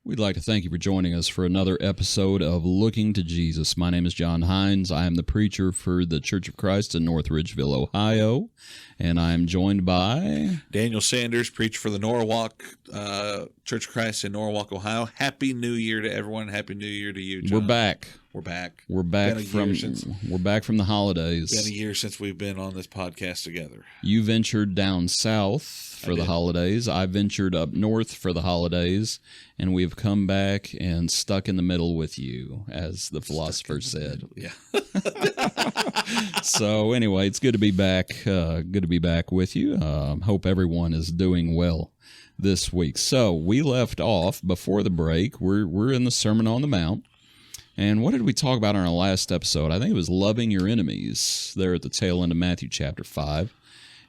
We'd like to thank you for joining us for another episode of Looking to Jesus. My name is John Hines. I am the preacher for the Church of Christ in North Ridgeville, Ohio, and I am joined by Daniel Sanders, preacher for the Norwalk Church of Christ in Norwalk, Ohio. Happy New Year to everyone. Happy New Year to you, John. We're back. We're back. We're back from the holidays. It's been a year since we've been on this podcast together. You ventured down south for the holidays. I ventured up north for the holidays, and we've come back and stuck in the middle with you, as the philosopher said. Yeah. So anyway, it's good to be back. Good to be back with you. Hope everyone is doing well this week. So we left off before the break. We're in the Sermon on the Mount. And what did we talk about in our last episode? I think it was loving your enemies there at the tail end of Matthew chapter 5.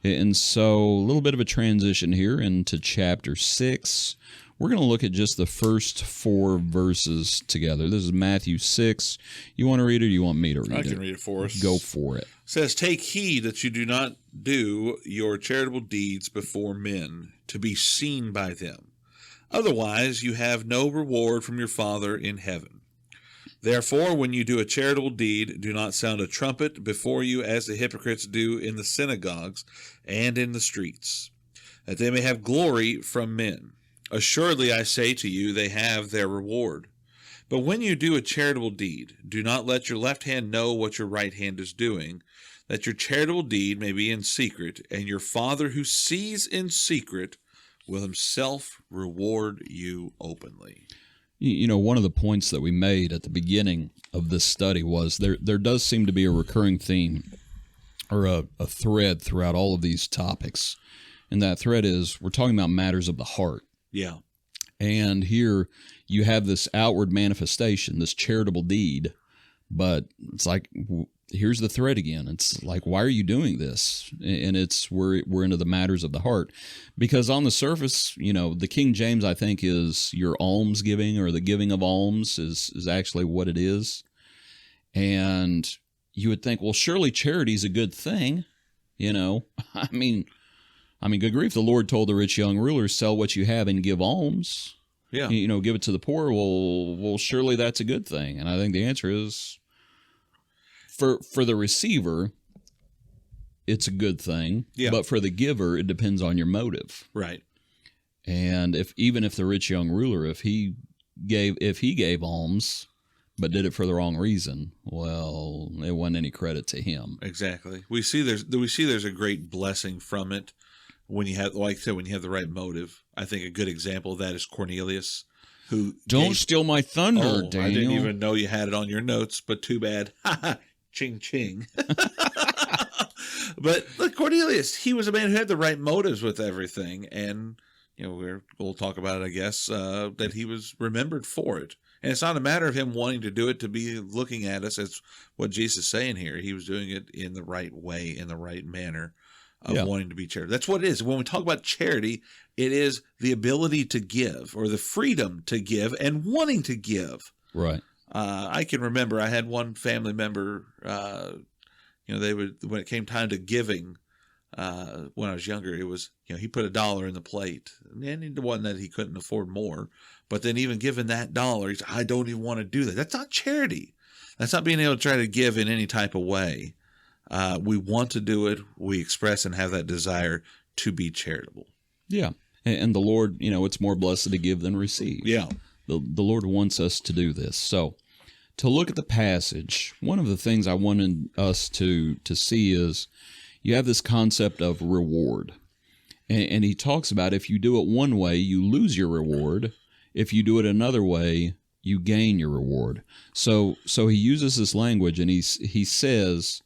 And so a little bit of a transition here into chapter 6. We're going to look at just the first 4 verses together. This is Matthew 6. You want to read it or you want me to read it? I can read it for us. Go for it. It says, "Take heed that you do not do your charitable deeds before men, to be seen by them. Otherwise you have no reward from your Father in heaven. Therefore, when you do a charitable deed, do not sound a trumpet before you as the hypocrites do in the synagogues and in the streets, that they may have glory from men. Assuredly, I say to you, they have their reward. But when you do a charitable deed, do not let your left hand know what your right hand is doing, that your charitable deed may be in secret, and your Father who sees in secret will himself reward you openly." You know, one of the points that we made at the beginning of this study was there does seem to be a recurring theme or a thread throughout all of these topics. And that thread is we're talking about matters of the heart. Yeah. And here you have this outward manifestation, this charitable deed, but it's like, here's the thread again. It's like, why are you doing this? And we're into the matters of the heart, because on the surface, you know, the King James, I think, is your alms giving, or the giving of alms is actually what it is. And you would think, well, surely charity is a good thing. You know, I mean, good grief. The Lord told the rich young ruler, sell what you have and give alms. Yeah. You know, give it to the poor. Well, surely that's a good thing. And I think the answer is, For the receiver, it's a good thing. Yeah. But for the giver, it depends on your motive. Right. And even if the rich young ruler, if he gave alms, but did it for the wrong reason, well, it wasn't any credit to him. Exactly. We see there's a great blessing from it when you have, like I said, when you have the right motive. I think a good example of that is Cornelius, who Don't steal my thunder, Daniel. I didn't even know you had it on your notes, but too bad. Ching, ching. But look, Cornelius, he was a man who had the right motives with everything. And, you know, we'll talk about it, I guess, that he was remembered for it. And it's not a matter of him wanting to do it to be looking at us. It's what Jesus is saying here. He was doing it in the right way, in the right manner of wanting to be charitable. That's what it is. When we talk about charity, it is the ability to give, or the freedom to give and wanting to give. Right. I can remember I had one family member, they would, when it came time to giving, when I was younger, it was, he put $1 in the plate, and it wasn't that he couldn't afford more, but then even given that $1, he's, I don't even want to do that. That's not charity. That's not being able to try to give in any type of way. We want to do it. We express and have that desire to be charitable. Yeah. And the Lord, it's more blessed to give than receive. Yeah. The Lord wants us to do this. So, to look at the passage, one of the things I wanted us to see is you have this concept of reward. And he talks about if you do it one way, you lose your reward. If you do it another way, you gain your reward. So he uses this language, and he says,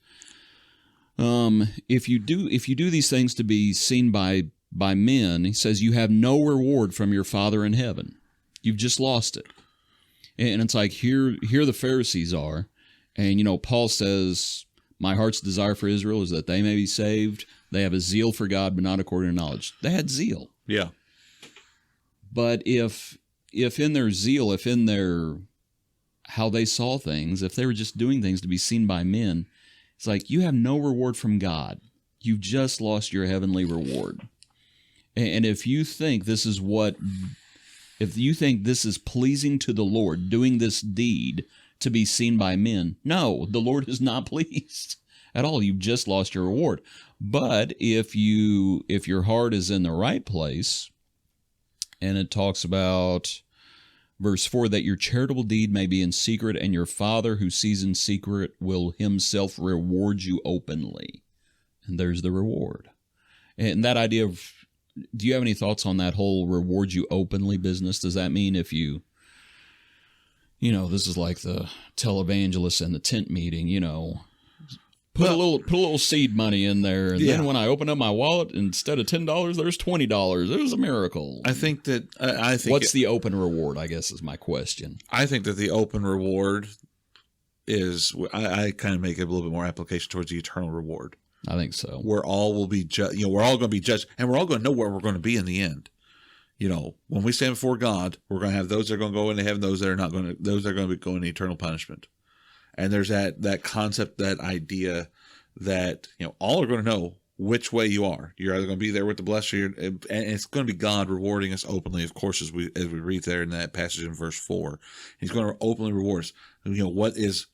if you do these things to be seen by men, he says you have no reward from your Father in heaven. You've just lost it. And it's like here the Pharisees are, And, Paul says, my heart's desire for Israel is that they may be saved. They have a zeal for God, but not according to knowledge. They had zeal. Yeah. But if in their zeal, if in their how they saw things, if they were just doing things to be seen by men, it's like you have no reward from God. You've just lost your heavenly reward. And if you think this is pleasing to the Lord, doing this deed to be seen by men, no, the Lord is not pleased at all. You've just lost your reward. But if your heart is in the right place, and it talks about verse 4, that your charitable deed may be in secret, and your Father who sees in secret will himself reward you openly. And there's the reward. And that idea of, do you have any thoughts on that whole reward you openly business? Does that mean if this is like the televangelist and the tent meeting, put a little seed money in there, and then when I open up my wallet, instead of $10, there's $20. It was a miracle. I think that what's the open reward, I guess, is my question. I think that the open reward is, I kind of make it a little bit more application towards the eternal reward. I think so. Where all will be judged. We're all going to be judged, and we're all going to know where we're going to be in the end. When we stand before God, we're going to have those that are going to go into heaven, those that are not going to, those that are going to be going to eternal punishment. And there's that concept, that idea that all are going to know which way you are. You're either going to be there with the blessed, and it's going to be God rewarding us openly. Of course, as we read there in that passage in verse 4, He's going to openly reward us.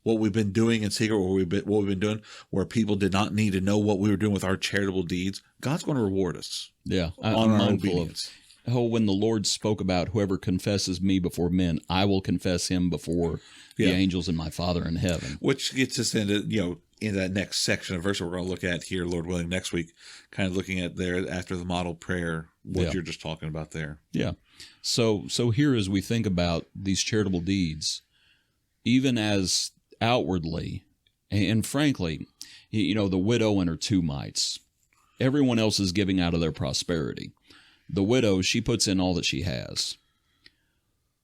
What we've been doing in secret, what we've been doing, where people did not need to know what we were doing with our charitable deeds. God's going to reward us. Yeah, on our obedience. When the Lord spoke about whoever confesses me before men, I will confess him before the angels and my Father in heaven. Which gets us into, in that next section of verse we're going to look at here, Lord willing, next week, kind of looking at there after the model prayer, what you're just talking about there. Yeah. So here, as we think about these charitable deeds, even as outwardly, and frankly, the widow and her 2 mites, everyone else is giving out of their prosperity. The widow, she puts in all that she has.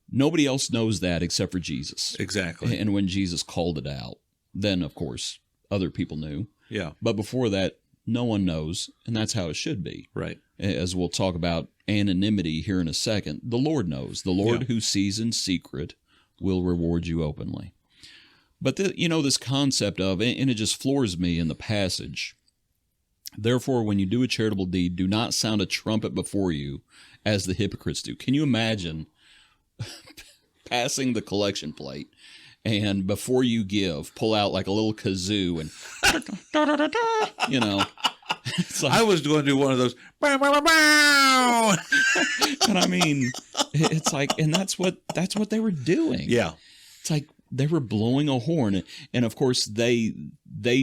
Nobody else knows that except for Jesus. Exactly. And when Jesus called it out, then, of course, other people knew. Yeah. But before that, no one knows, and that's how it should be. Right. As we'll talk about anonymity here in a second, the Lord knows. The Lord who sees in secret will reward you openly. But, this concept of, and it just floors me in the passage, therefore, when you do a charitable deed, do not sound a trumpet before you, as the hypocrites do. Can you imagine passing the collection plate, and before you give, pull out like a little kazoo and, it's like, I was going to do one of those, bow, bow, bow, bow. And I mean, it's like, and that's what they were doing. Yeah. It's like they were blowing a horn, and of course they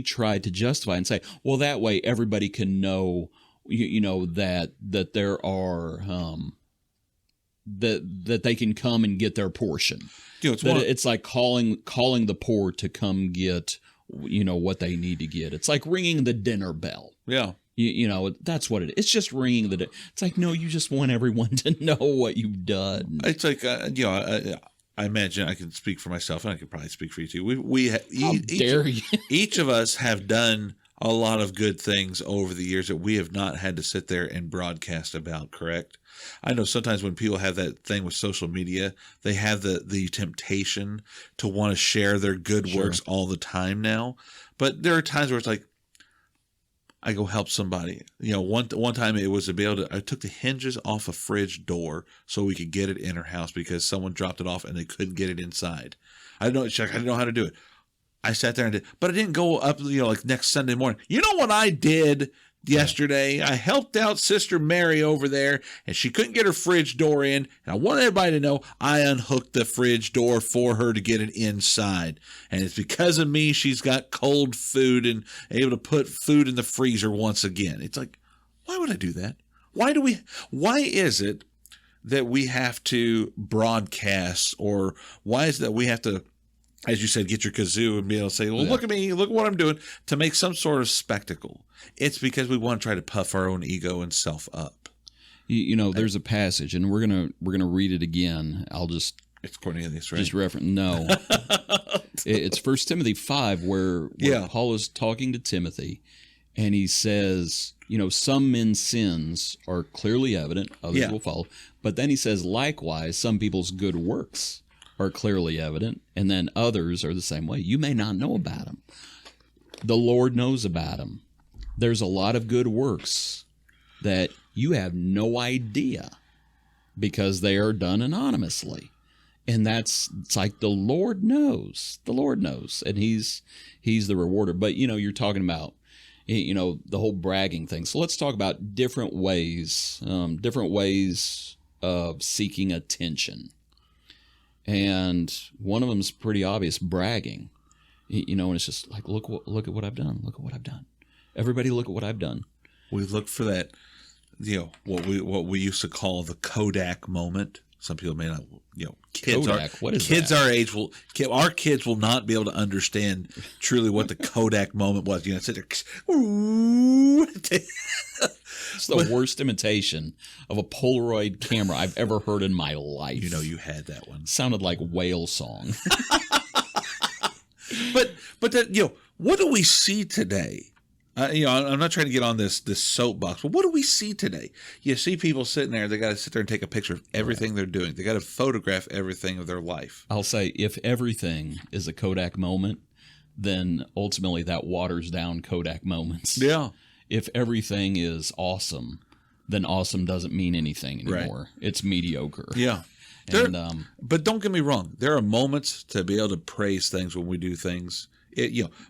tried to justify and say, well, that way everybody can know, that there are that they can come and get their portion. It's like calling the poor to come get what they need to get. It's like ringing the dinner bell. Yeah. That's what it is. It's just ringing the. It's like, no, you just want everyone to know what you've done. It's like I imagine I can speak for myself, and I could probably speak for you too. Each of us have done a lot of good things over the years that we have not had to sit there and broadcast about, correct? I know sometimes when people have that thing with social media, they have the temptation to want to share their good works all the time now. But there are times where it's like, I go help somebody. One time it was I took the hinges off a fridge door so we could get it in her house because someone dropped it off and they couldn't get it inside. I didn't know how to do it. I sat there and did, but I didn't go up, like next Sunday morning. You know what I did yesterday? I helped out Sister Mary over there, and she couldn't get her fridge door in. And I want everybody to know I unhooked the fridge door for her to get it inside. And it's because of me she's got cold food and able to put food in the freezer once again. It's like, why would I do that? Why is it that we have to broadcast, or why is it that we have to, as you said, get your kazoo and be able to say, well, look at me, look what I'm doing, to make some sort of spectacle? It's because we want to try to puff our own ego and self up. There's a passage, and we're gonna read it again. It's Cornelius, right? Just reference. No. It's First Timothy 5 where Paul is talking to Timothy, and he says, some men's sins are clearly evident, others will follow. But then he says, likewise, some people's good works are clearly evident, and then others are the same way. You may not know about them. The Lord knows about them. There's a lot of good works that you have no idea because they are done anonymously. And it's like the Lord knows. The Lord knows. And he's the rewarder. But, you're talking about, the whole bragging thing. So let's talk about different ways of seeking attention. And one of them is pretty obvious, bragging. And it's just like, look at what I've done. Look at what I've done. Everybody look at what I've done. We look for that, what we used to call the Kodak moment. Some people may not, kids Kodak, what is kids that? Our age our kids will not be able to understand truly what the Kodak moment was. Sit there. It's the worst imitation of a Polaroid camera I've ever heard in my life. You had that one. Sounded like whale song. But that, what do we see today? I'm not trying to get on this soapbox, but what do we see today? You see people sitting there, they got to sit there and take a picture of everything they're doing. They got to photograph everything of their life. I'll say, if everything is a Kodak moment, then ultimately that waters down Kodak moments. Yeah. If everything is awesome, then awesome doesn't mean anything anymore. Right. It's mediocre. Yeah. And, but don't get me wrong. There are moments to be able to praise things when we do things.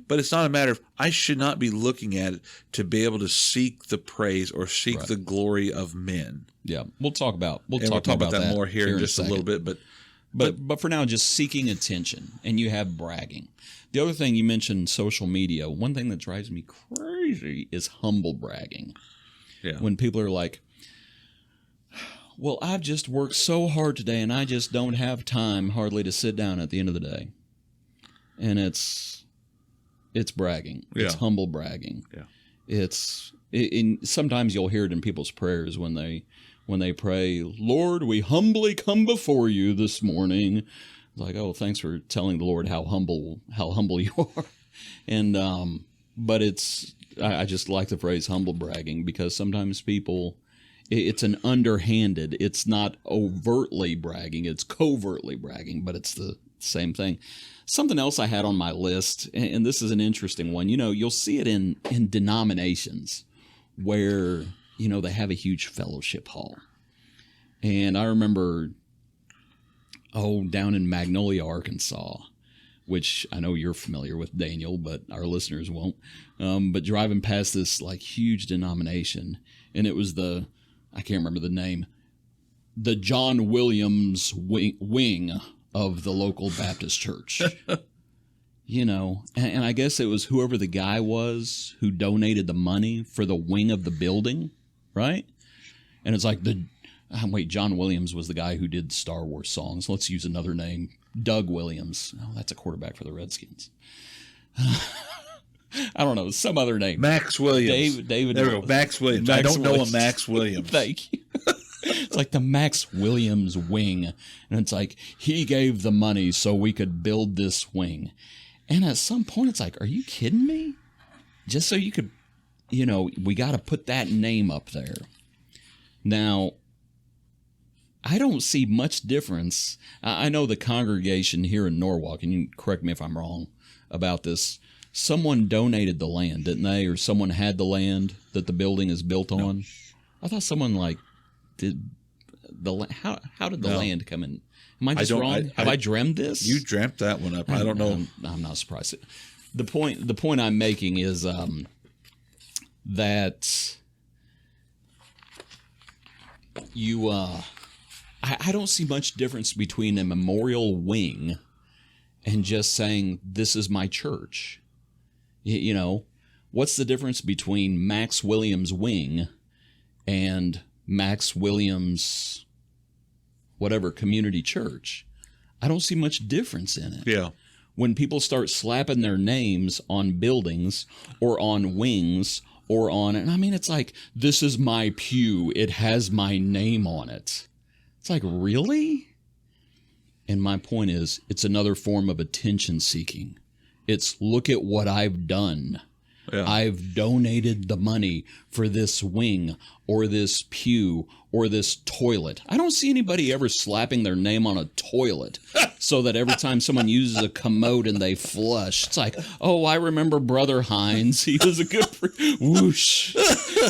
But it's not a matter of, I should not be looking at it to be able to seek the praise or seek the glory of men. Yeah, we'll talk about that more here in just a little bit. But for now, just seeking attention, and you have bragging. The other thing you mentioned, social media. One thing that drives me crazy is humble bragging. Yeah, when people are like, "Well, I've just worked so hard today, and I just don't have time hardly to sit down at the end of the day," and it's bragging. Yeah. It's humble bragging. Yeah. Sometimes you'll hear it in people's prayers when they pray, "Lord, we humbly come before you this morning." It's like, oh, thanks for telling the Lord how humble you are. And but I just like the phrase humble bragging, because sometimes people, it's an underhanded, it's not overtly bragging, it's covertly bragging, but it's the same thing. Something else I had on my list, and this is an interesting one. You'll see it in denominations where, they have a huge fellowship hall. And I remember, down in Magnolia, Arkansas, which I know you're familiar with, Daniel, but our listeners won't. But driving past this huge denomination, and it was I can't remember the name, the John Williams wing of the local Baptist church. And I guess it was whoever the guy was who donated the money for the wing of the building, right? And it's like John Williams was the guy who did Star Wars songs. Let's use another name. Doug Williams. Oh, that's a quarterback for the Redskins. I don't know, some other name. Max Williams. David. There we go. Max Williams. I don't know a Max Williams. Thank you. It's like the Max Williams wing. And it's like, he gave the money so we could build this wing. And at some point, it's like, are you kidding me? Just so you could, we got to put that name up there. Now, I don't see much difference. I know the congregation here in Norwalk, and you can correct me if I'm wrong about this, someone donated the land, didn't they? Or someone had the land that the building is built on? No. I thought someone did the how did the land come in? Am I just wrong? Have I dreamed this? You dreamt that one up. I don't know. I'm not surprised. The point I'm making is that you I don't see much difference between a memorial wing and just saying, this is my church. What's the difference between Max Williams wing and Max Williams whatever community church? I don't see much difference in it. Yeah. When people start slapping their names on buildings or on wings or on, and I mean, it's like, this is my pew, it has my name on it. It's like, really? And my point is, it's another form of attention seeking. It's look at what I've done. Yeah. I've donated the money for this wing or this pew or this toilet. I don't see anybody ever slapping their name on a toilet so that every time someone uses a commode and they flush, it's like, oh, I remember Brother Hines. He was a good whoosh.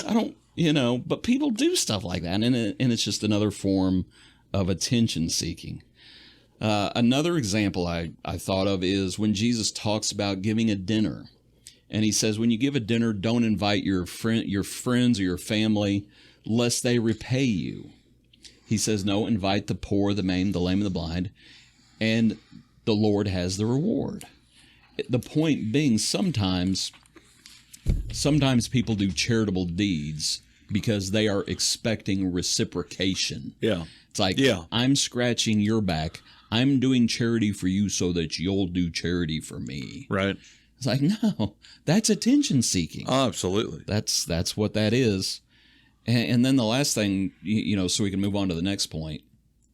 I don't, but people do stuff like that. And it's just another form of attention seeking. Another example I thought of is when Jesus talks about giving a dinner. And he says, when you give a dinner, don't invite your friends or your family, lest they repay you. He says, no, invite the poor, the maimed, the lame, and the blind, and the Lord has the reward. The point being, sometimes people do charitable deeds because they are expecting reciprocation. Yeah. It's like, I'm scratching your back. I'm doing charity for you so that you'll do charity for me. Right. It's like, no, that's attention seeking. Oh, absolutely. That's what that is. And then the last thing, so we can move on to the next point.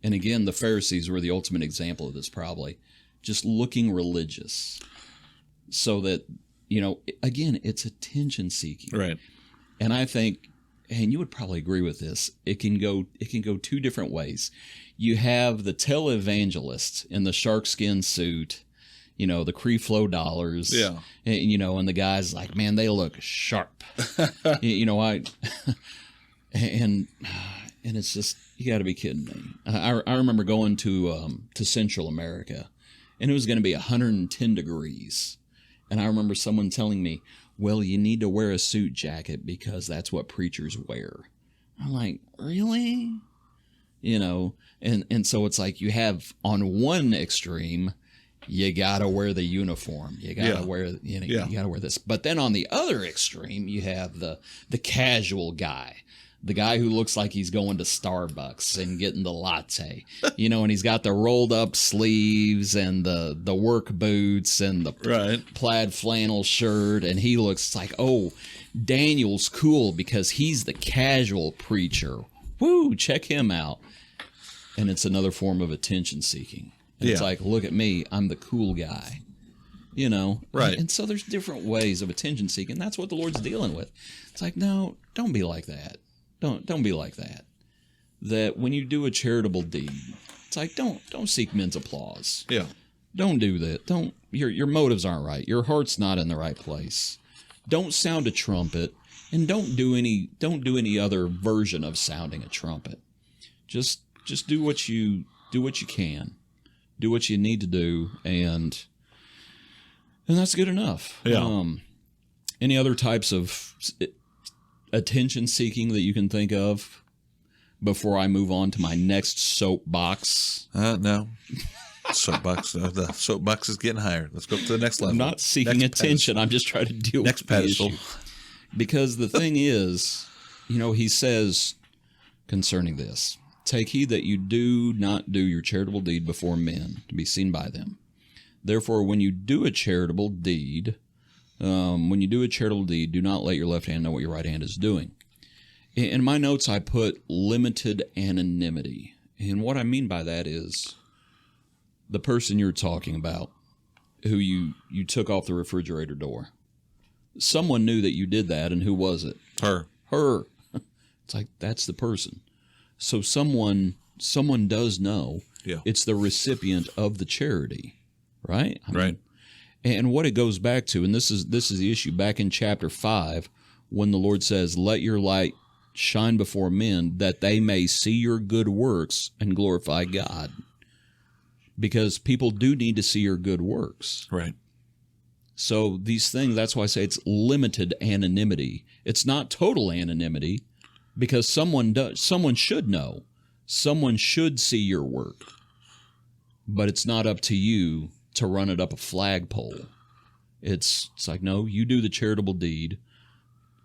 And again, the Pharisees were the ultimate example of this probably. Just looking religious. So that, again, it's attention seeking. Right. And I think, and you would probably agree with this, it can go two different ways. You have the televangelist in the shark skin suit, the Creflo dollars. Yeah. And the guy's like, man, they look sharp. And it's just, you got to be kidding me. I remember going to Central America, and it was going to be 110 degrees. And I remember someone telling me, well, you need to wear a suit jacket because that's what preachers wear. I'm like, really? And so it's like you have on one extreme, you got to wear the uniform. You got to wear, you got to wear this. But then on the other extreme, you have the casual guy. The guy who looks like he's going to Starbucks and getting the latte, and he's got the rolled up sleeves and the work boots and the plaid flannel shirt. And he looks like, oh, Daniel's cool because he's the casual preacher. Woo, check him out. And it's another form of attention seeking. And it's like, look at me, I'm the cool guy. Right. And so there's different ways of attention seeking. That's what the Lord's dealing with. It's like, no, don't be like that. Don't be like that. That when you do a charitable deed, it's like don't seek men's applause. Yeah. Don't do that. Don't your motives aren't right. Your heart's not in the right place. Don't sound a trumpet, and don't do any other version of sounding a trumpet. Just do what you can. Do what you need to do, and that's good enough. Yeah. Any other types of attention seeking that you can think of before I move on to my next soapbox? No. Soapbox. The soapbox is getting higher. Let's go up to the next level. I'm not seeking attention. Pedestal. I'm just trying to deal with the issue. Because the thing is, he says concerning this, take heed that you do not do your charitable deed before men to be seen by them. Therefore, when you do a charitable deed, do not let your left hand know what your right hand is doing. In my notes, I put limited anonymity. And what I mean by that is the person you're talking about, who you took off the refrigerator door. Someone knew that you did that, and who was it? Her. It's like, that's the person. So someone does know. Yeah. It's the recipient of the charity, right? Right. And what it goes back to, and this is the issue, back in chapter 5, when the Lord says, let your light shine before men, that they may see your good works and glorify God. Because people do need to see your good works. Right. So these things, that's why I say it's limited anonymity. It's not total anonymity, because someone should know. Someone should see your work. But it's not up to you to run it up a flagpole. It's like, no, you do the charitable deed,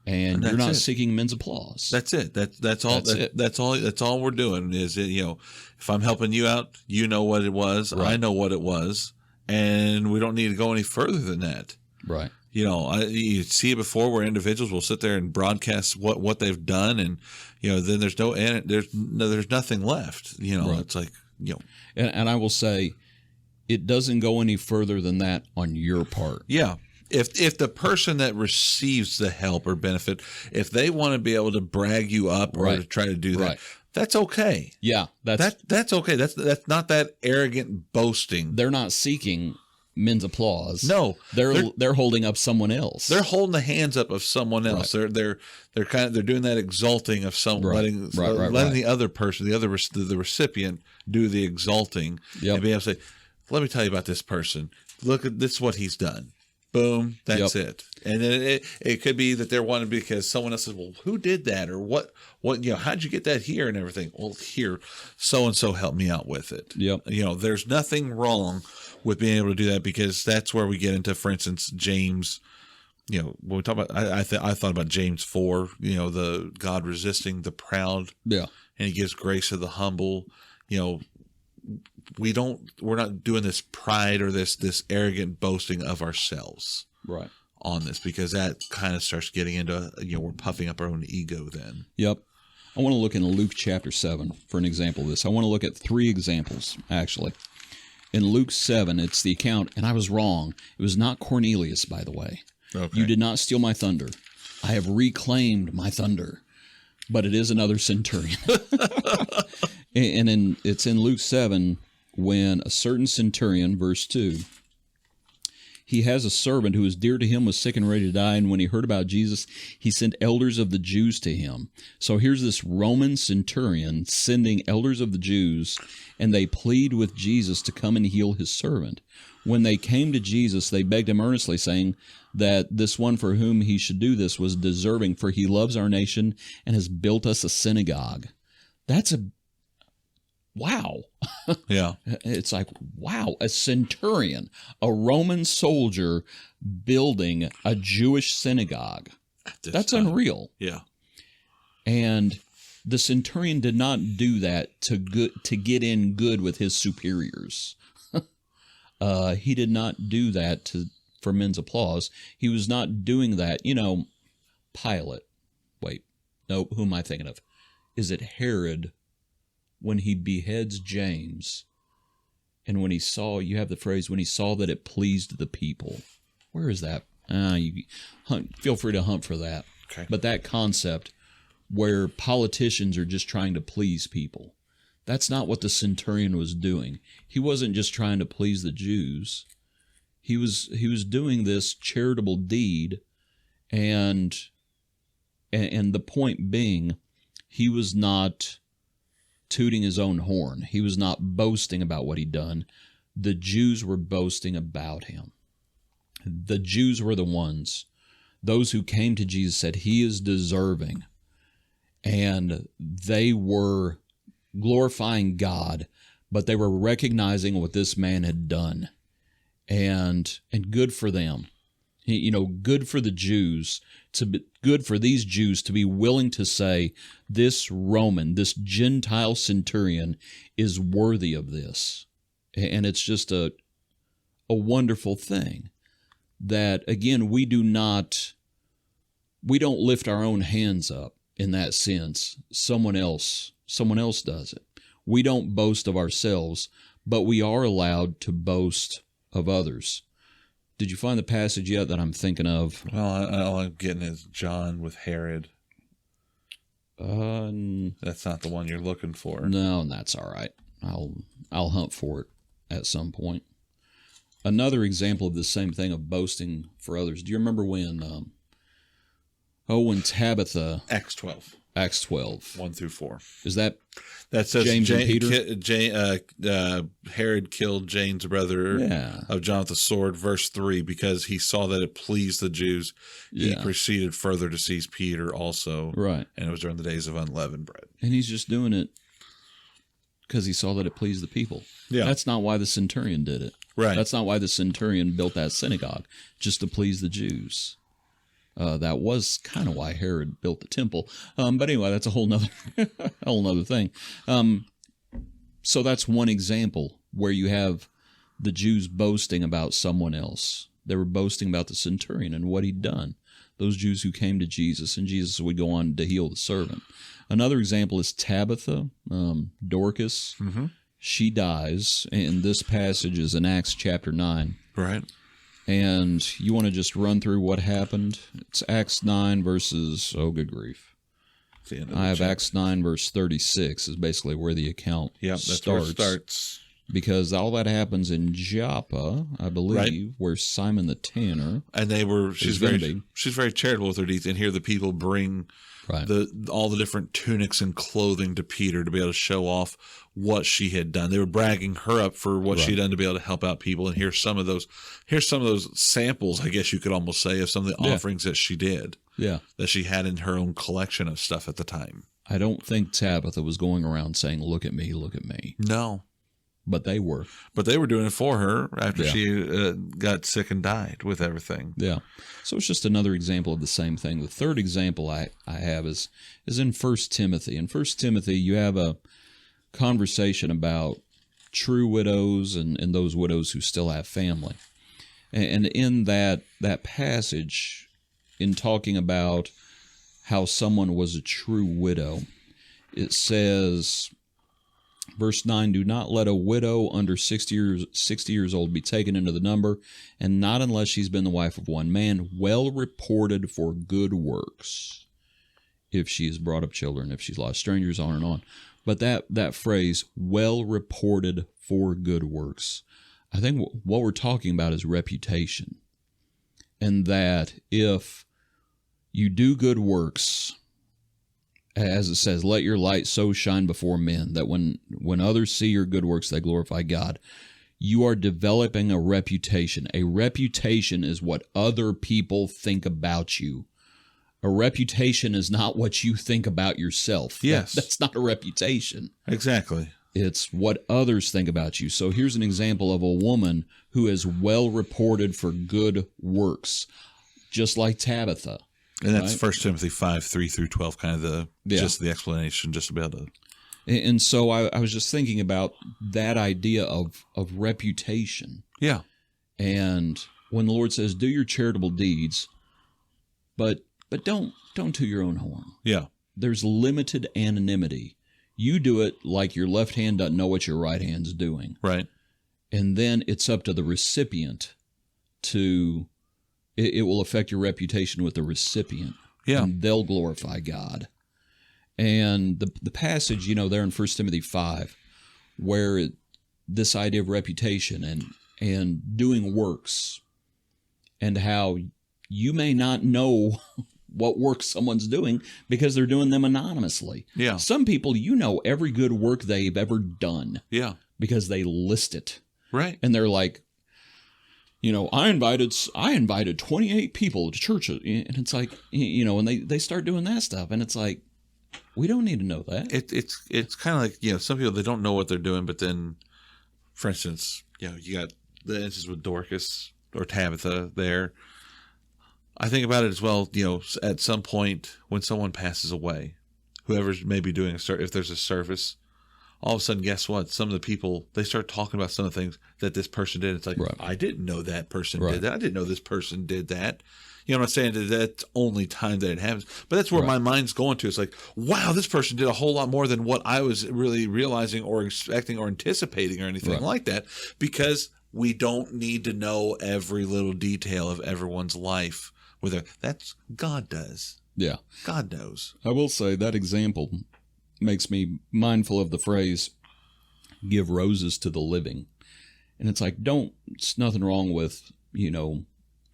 and you're not seeking men's applause. That's it. That's all. That's all we're doing. Is if I'm helping you out, you know what it was. Right. I know what it was, and we don't need to go any further than that. Right. You see it before where individuals will sit there and broadcast what they've done, and then there's nothing left. Right. It's like, And I will say, it doesn't go any further than that on your part. Yeah. If the person that receives the help or benefit, if they want to be able to brag you up or to try to do that, that's okay. Yeah, that's okay. That's not that arrogant boasting. They're not seeking men's applause. No, they're holding up someone else. They're holding the hands up of someone else. Right. They're doing that exalting of someone, letting the other person, the recipient, do the exalting, and be able to say, "Let me tell you about this person. Look at this, what he's done." Boom, that's it. And then it could be that they're wanting because someone else says, "Well, who did that?" or what how'd you get that here and everything? Well, here, so and so helped me out with it. Yep. There's nothing wrong with being able to do that, because that's where we get into, for instance, James. When we talk about, I thought about James 4. The God resisting the proud. Yeah. And He gives grace to the humble. We're not doing this pride or this arrogant boasting of ourselves on this, because that kind of starts getting into, we're puffing up our own ego then. Yep. I want to look in Luke chapter 7 for an example of this. I want to look at 3 examples, actually. In Luke 7, it's the account, and I was wrong. It was not Cornelius, by the way. Okay. You did not steal my thunder. I have reclaimed my thunder. But it is another centurion. And it's in Luke 7, when a certain centurion, verse 2, he has a servant who is dear to him, was sick and ready to die, and when he heard about Jesus, he sent elders of the Jews to him. So here's this Roman centurion sending elders of the Jews, and they plead with Jesus to come and heal his servant. When they came to Jesus, they begged him earnestly, saying that this one for whom he should do this was deserving, for he loves our nation and has built us a synagogue. That's wow. Yeah. It's like, wow, a centurion, a Roman soldier building a Jewish synagogue. That's unreal. Yeah. And the centurion did not do that to get in good with his superiors. He did not do that for men's applause. He was not doing that. Pilate. Wait, no, who am I thinking of? Is it Herod? When he beheads James, and when he saw, you have the phrase, when he saw that it pleased the people. Where is that? Feel free to hunt for that. Okay. But that concept where politicians are just trying to please people, that's not what the centurion was doing. He wasn't just trying to please the Jews. He was doing this charitable deed, and the point being, he was not tooting his own horn. He was not boasting about what he'd done. The Jews were boasting about him. The Jews were the ones. Those who came to Jesus said, he is deserving. And they were glorifying God, but they were recognizing what this man had done. And good for them. Good for the Jews, good for these Jews to be willing to say, this Roman, this Gentile centurion is worthy of this. And it's just a wonderful thing that, again, we don't lift our own hands up in that sense. Someone else does it. We don't boast of ourselves, but we are allowed to boast of others. Did you find the passage yet that I'm thinking of? Well, all I'm getting is John with Herod. That's not the one you're looking for. No, that's all right. I'll hunt for it at some point. Another example of the same thing of boasting for others. Do you remember when Tabitha... Acts 12. Acts 12. 1 through 4. Is that says James and Peter? Herod killed James, brother of John with the sword. Verse 3, because he saw that it pleased the Jews, he proceeded further to seize Peter also. Right. And it was during the days of unleavened bread. And he's just doing it because he saw that it pleased the people. Yeah. That's not why the centurion did it. Right. That's not why the centurion built that synagogue, just to please the Jews. That was kind of why Herod built the temple. But anyway, that's a whole nother thing. So that's one example where you have the Jews boasting about someone else. They were boasting about the centurion and what he'd done. Those Jews who came to Jesus, and Jesus would go on to heal the servant. Another example is Tabitha, Dorcas. Mm-hmm. she dies, and this passage is in Acts chapter 9. Right. And you want to just run through what happened? It's Acts 9 verses, oh, good grief. I have Acts 9 verse 36 is basically where the account that's where it starts. Because all that happens in Joppa, I believe, where Simon the tanner. And she's very charitable with her deeds. And here the people bring all the different tunics and clothing to Peter to be able to show off what she had done. They were bragging her up for what she'd done to be able to help out people. And here's some of those samples, I guess you could almost say, of some of the offerings that she did. Yeah. That she had in her own collection of stuff at the time. I don't think Tabitha was going around saying, look at me, look at me. No. But they were. But they were doing it for her after she got sick and died with everything. Yeah. So it's just another example of the same thing. The third example I have is in 1 Timothy. In 1 Timothy, you have a conversation about true widows and those widows who still have family. And in that passage, in talking about how someone was a true widow, it says... Verse 9, do not let a widow under 60 years old be taken into the number, and not unless she's been the wife of one man, well reported for good works, if she has brought up children, if she's lost strangers, on and on. But that phrase, well reported for good works, I think what we're talking about is reputation. And that if you do good works, as it says, let your light so shine before men, that when others see your good works, they glorify God. You are developing a reputation. A reputation is what other people think about you. A reputation is not what you think about yourself. Yes. That's not a reputation. Exactly. It's what others think about you. So here's an example of a woman who is well reported for good works, just like Tabitha. And that's 1 Timothy 5, 3 through 12, kind of just the explanation, just about it. And so I was just thinking about that idea of reputation. Yeah. And when the Lord says, do your charitable deeds, but don't to your own horn. Yeah. There's limited anonymity. You do it like your left hand doesn't know what your right hand's doing. Right. And then it's up to the recipient to... It will affect your reputation with the recipient. Yeah. And they'll glorify God. And the passage, there in 1 Timothy 5, where this idea of reputation and doing works, and how you may not know what work someone's doing because they're doing them anonymously. Yeah. Some people, every good work they've ever done. Yeah. Because they list it. Right. And they're like, I invited 28 people to church, and it's like, and they start doing that stuff, and it's like, we don't need to know that. It's kind of like, some people, they don't know what they're doing, but then, for instance, you got the instance with Dorcas or Tabitha there. I think about it as well, at some point when someone passes away, whoever's maybe doing if there's a service, all of a sudden, guess what? Some of the people, they start talking about some of the things that this person did. It's like, I didn't know that person did that. I didn't know this person did that. I'm not saying that that's only time that it happens, but that's where my mind's going to. It's like, wow, this person did a whole lot more than what I was really realizing or expecting or anticipating or anything like that, because we don't need to know every little detail of everyone's life. That's God does. Yeah. God knows. I will say that example makes me mindful of the phrase, give roses to the living. And it's like, it's nothing wrong with,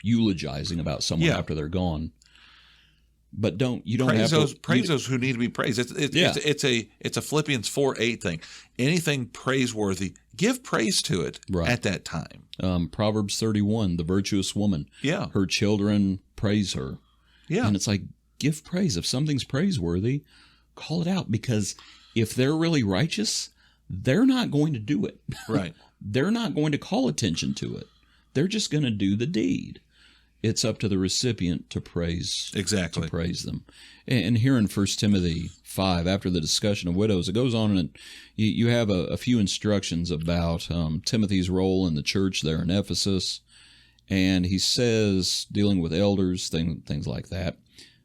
eulogizing about someone after they're gone. But you don't praise have to praise those who need to be praised. It's a Philippians 4:8 thing. Anything praiseworthy, give praise to it at that time. Proverbs 31, the virtuous woman. Yeah. Her children praise her. Yeah. And it's like, give praise. If something's praiseworthy, call it out, because if they're really righteous, they're not going to do it. Right. They're not going to call attention to it. They're just going to do the deed. It's up to the recipient to praise. Exactly. To praise them. And here in 1 Timothy 5, after the discussion of widows, it goes on and you have a few instructions about Timothy's role in the church there in Ephesus. And he says, dealing with elders, things like that.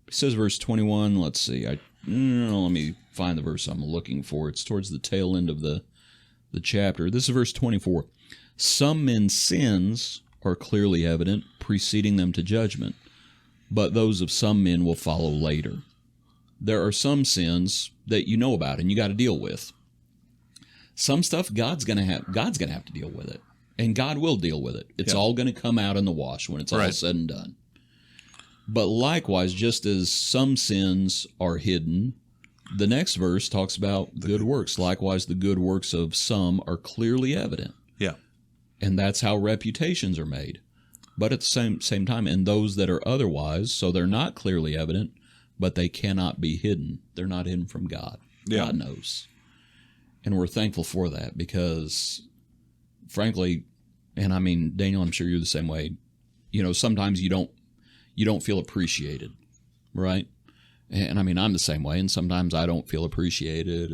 He says, verse 21, let's see, let me find the verse I'm looking for. It's towards the tail end of the the chapter. This is verse 24. Some men's sins are clearly evident, preceding them to judgment, but those of some men will follow later. There are some sins that you know about and you got to deal with. Some stuff God's gonna have to deal with it, and God will deal with it. It's all going to come out in the wash when it's all said and done. But likewise, just as some sins are hidden, the next verse talks about good works. Likewise, the good works of some are clearly evident. Yeah. And that's how reputations are made. But at the same time, and those that are otherwise, so they're not clearly evident, but they cannot be hidden. They're not hidden from God. Yeah. God knows. And we're thankful for that because, frankly, and I mean, Daniel, I'm sure you're the same way. You know, sometimes you don't feel appreciated, right? And I mean, I'm the same way, and sometimes I don't feel appreciated,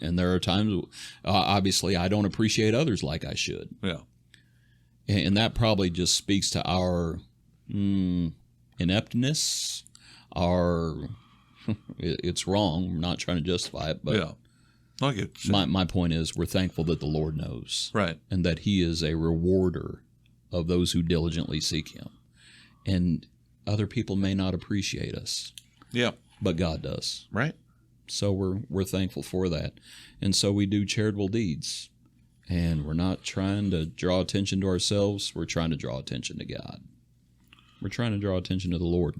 and there are times, obviously, I don't appreciate others like I should. Yeah. And that probably just speaks to our ineptness, it's wrong. I'm not trying to justify it, but yeah. I get you. My point is we're thankful that the Lord knows. Right. And that he is a rewarder of those who diligently seek him. And other people may not appreciate us. Yeah. But God does. Right. So we're thankful for that. And so we do charitable deeds. And we're not trying to draw attention to ourselves. We're trying to draw attention to God. We're trying to draw attention to the Lord.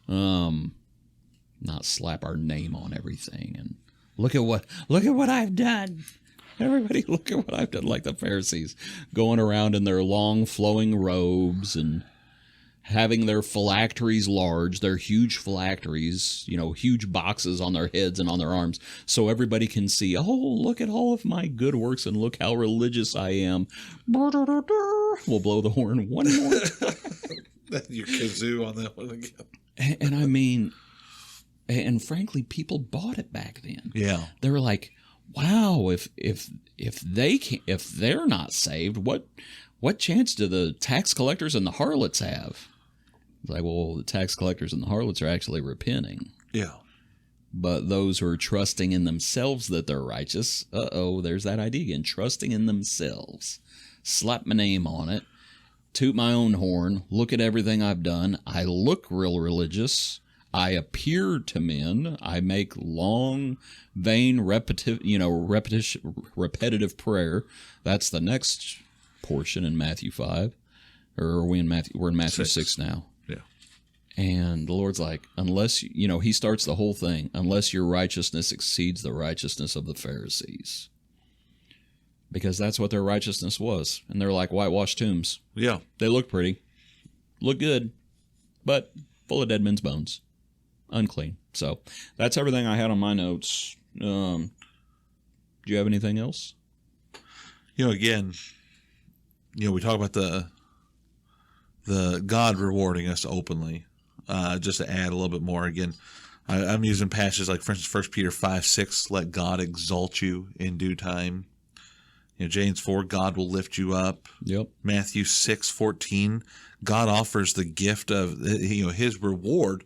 Not slap our name on everything and look at what I've done. Everybody, look at what I've done, like the Pharisees going around in their long flowing robes and having their phylacteries large, their huge phylacteries, huge boxes on their heads and on their arms, so everybody can see, oh, look at all of my good works and look how religious I am. We'll blow the horn one more time. Your kazoo on that one again. And I mean, and frankly, people bought it back then. Yeah. They were like, wow, if they're not saved, what chance do the tax collectors and the harlots have? It's like, well, the tax collectors and the harlots are actually repenting. Yeah. But those who are trusting in themselves that they're righteous, there's that idea again, trusting in themselves. Slap my name on it, toot my own horn, look at everything I've done. I look real religious. I appear to men. I make long, vain, repetitive prayer. That's the next portion in Matthew 5. Or are we in Matthew? We're in Matthew 6 now. Yeah. And the Lord's like, unless, he starts the whole thing, unless your righteousness exceeds the righteousness of the Pharisees. Because that's what their righteousness was. And they're like whitewashed tombs. Yeah. They look pretty, look good, but full of dead men's bones. Unclean. So that's everything I had on my notes. Do you have anything else? Again, we talk about the God rewarding us openly. Just to add a little bit more, again, I'm using passages like, for instance, 1 Peter 5:6, let God exalt you in due time. James 4, God will lift you up. Yep. Matthew 6:14, God offers the gift of his reward.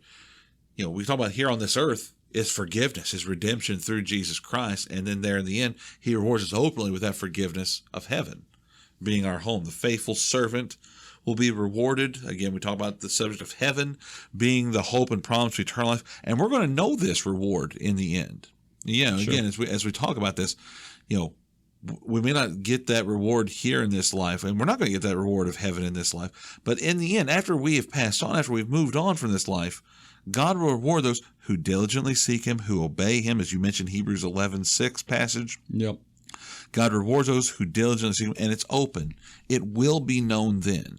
We talk about here on this earth is forgiveness, is redemption through Jesus Christ. And then there in the end, he rewards us openly with that forgiveness of heaven being our home. The faithful servant will be rewarded. Again, we talk about the subject of heaven being the hope and promise of eternal life. And we're going to know this reward in the end. Sure. Again, as we talk about this, we may not get that reward here in this life, and we're not going to get that reward of heaven in this life. But in the end, after we have passed on, after we've moved on from this life, God will reward those who diligently seek him, who obey him, as you mentioned, Hebrews 11:6 passage. Yep. God rewards those who diligently seek him, and it's open. It will be known then.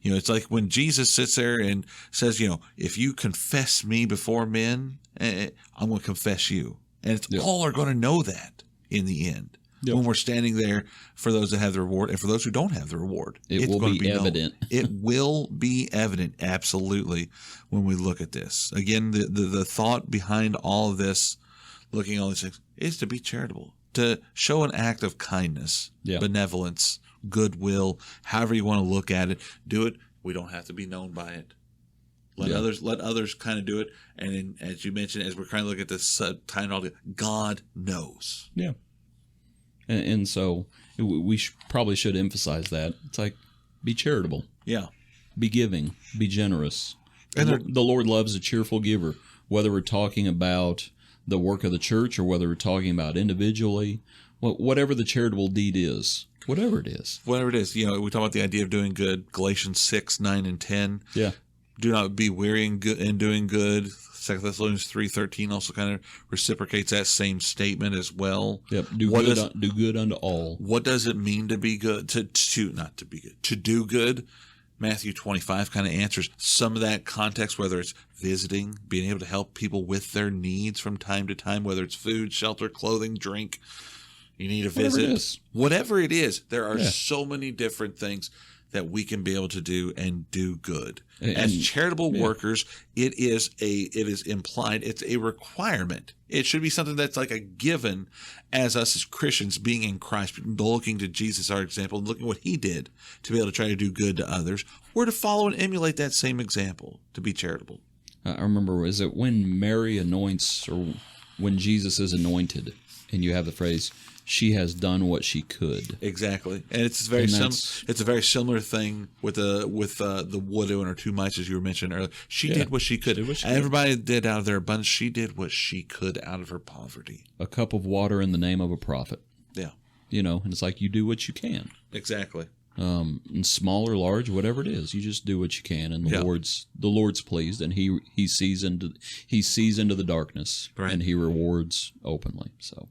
It's like when Jesus sits there and says, if you confess me before men, I'm going to confess you. And it's all are going to know that in the end. Yep. When we're standing there for those that have the reward and for those who don't have the reward. It will be evident. It will be evident, absolutely, when we look at this. Again, the thought behind all of this, looking at all these things, is to be charitable, to show an act of kindness, benevolence, goodwill, however you want to look at it. Do it. We don't have to be known by it. Let others kind of do it. And then, as you mentioned, as we're kind of looking at this, tying it all together, God knows. Yeah. And so we probably should emphasize that. It's like, be charitable, Yeah. be giving, be generous. And The Lord loves a cheerful giver, whether we're talking about the work of the church or whether we're talking about individually, whatever the charitable deed is, whatever it is. Whatever it is, we talk about the idea of doing good. Galatians 6, 9, and 10. Yeah. Do not be weary in doing good. 2 Thessalonians 3:13 also kind of reciprocates that same statement as well. Yep. Do good unto all. What does it mean to be good? To do good. Matthew 25 kind of answers some of that context, whether it's visiting, being able to help people with their needs from time to time, whether it's food, shelter, clothing, drink. You need a visit. Whatever it is, there are so many different things that we can be able to do and do good. As charitable workers, it is implied, it's a requirement. It should be something that's like a given as us as Christians being in Christ, looking to Jesus, our example, and looking at what he did to be able to try to do good to others. We're to follow and emulate that same example to be charitable. I remember, is it when Mary anoints or when Jesus is anointed and you have the phrase, she has done what she could. Exactly, and it's very it's a very similar thing with the widow and her 2 mites, as you were mentioning earlier. She did what she could. Everybody did out of their abundance. She did what she could out of her poverty. A cup of water in the name of a prophet. Yeah, and it's like you do what you can. Exactly. And small or large, whatever it is, you just do what you can, and the Lord's pleased, and he sees into the darkness, right, and he rewards openly. So.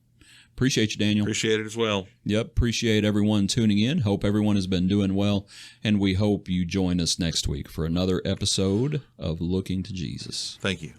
Appreciate you, Daniel. Appreciate it as well. Yep. Appreciate everyone tuning in. Hope everyone has been doing well. And we hope you join us next week for another episode of Looking to Jesus. Thank you.